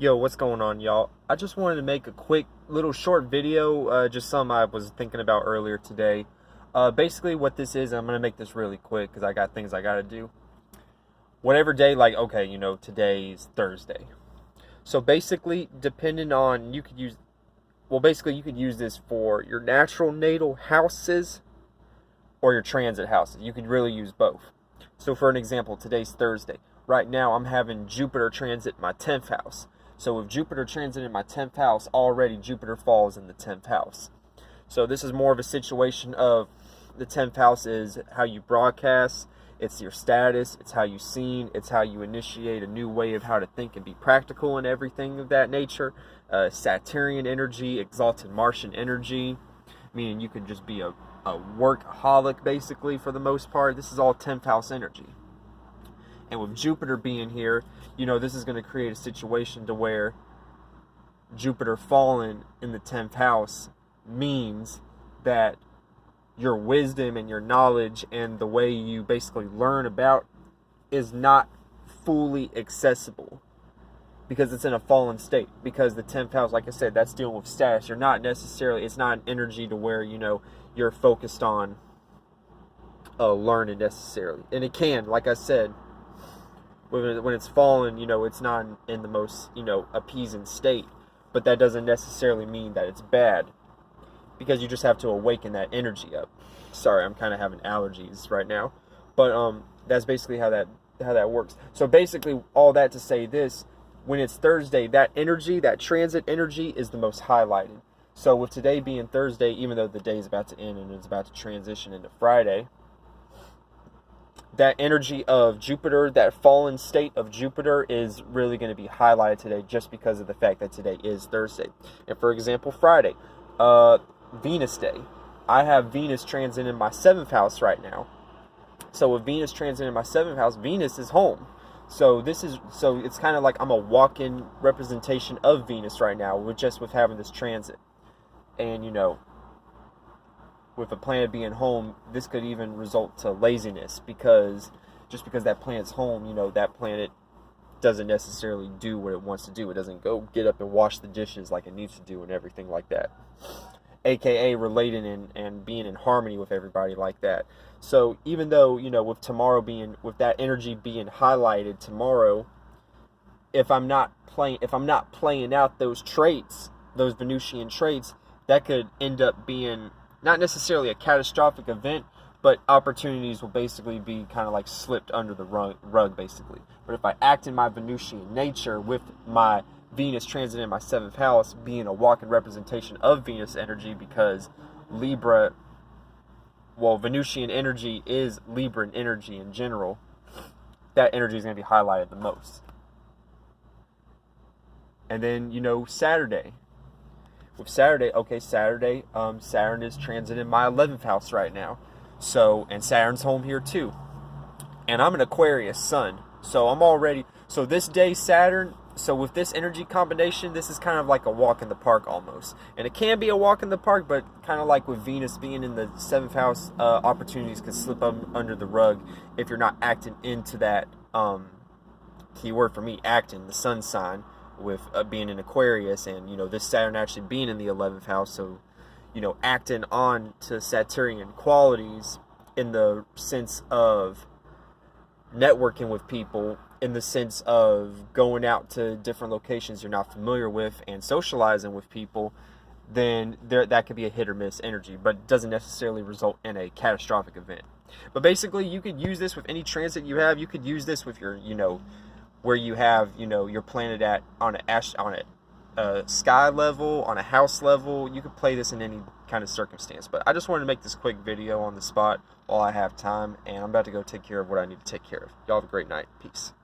Yo, what's going on, y'all? I just wanted to make a quick little short video, just something I was thinking about earlier today. Basically what this is, I'm going to make this really quick because I got things I got to do. Whatever day, like, okay, today's Thursday. So basically, depending on, you could use this for your natural natal houses or your transit houses. You could really use both. So for an example, today's Thursday. Right now, I'm having Jupiter transit my 10th house. So with Jupiter transit in my 10th house, already Jupiter falls in the 10th house. So this is more of a situation of the 10th house is how you broadcast, it's your status, it's how you seen, it's how you initiate a new way of how to think and be practical and everything of that nature. Saturnian energy, exalted Martian energy, meaning you could just be a workaholic basically for the most part. This is all 10th house energy. And with Jupiter being here, this is going to create a situation to where Jupiter falling in the 10th house means that your wisdom and your knowledge and the way you basically learn about is not fully accessible because it's in a fallen state. Because the 10th house, like I said, that's dealing with status. You're not necessarily, it's not an energy to where, you're focused on learning necessarily. And it can, like I said, when it's fallen, it's not in the most, appeasing state. But that doesn't necessarily mean that it's bad, because you just have to awaken that energy up. Sorry, I'm kind of having allergies right now. But that's basically how that works. So basically, all that to say this, when it's Thursday, that energy, that transit energy is the most highlighted. So with today being Thursday, even though the day is about to end and it's about to transition into Friday, that energy of Jupiter, that fallen state of Jupiter is really going to be highlighted today just because of the fact that today is Thursday. And for example, Friday, Venus Day. I have Venus transit in my 7th house right now. So with Venus transit in my 7th house, Venus is home. So it's kind of like I'm a walk-in representation of Venus right now with having this transit. And with a planet being home, this could even result to laziness, because just because that planet's home, that planet doesn't necessarily do what it wants to do. It doesn't go get up and wash the dishes like it needs to do and everything like that. AKA relating and being in harmony with everybody like that. So even though, with that energy being highlighted tomorrow, if I'm not playing out those traits, those Venusian traits, that could end up being not necessarily a catastrophic event, but opportunities will basically be kind of like slipped under the rug basically. But if I act in my Venusian nature with my Venus transit in my 7th house being a walking representation of Venus energy, because Venusian energy is Libran energy in general, that energy is going to be highlighted the most. And then, Saturday. With Saturday, Saturn is transiting my 11th house right now. So, and Saturn's home here too. And I'm an Aquarius sun. So this day Saturn, so with this energy combination, this is kind of like a walk in the park almost. And it can be a walk in the park, but kind of like with Venus being in the 7th house, opportunities can slip up under the rug if you're not acting into that, keyword for me, acting, the sun sign, with being in Aquarius, and this Saturn actually being in the 11th house. So acting on to Saturnian qualities in the sense of networking with people, in the sense of going out to different locations you're not familiar with and socializing with people, then that could be a hit or miss energy, but it doesn't necessarily result in a catastrophic event. But basically, you could use this with any transit you have. You could use this with your where you have your planet at on a sky level, on a house level. You could play this in any kind of circumstance. But I just wanted to make this quick video on the spot while I have time, and I'm about to go take care of what I need to take care of. Y'all have a great night. Peace.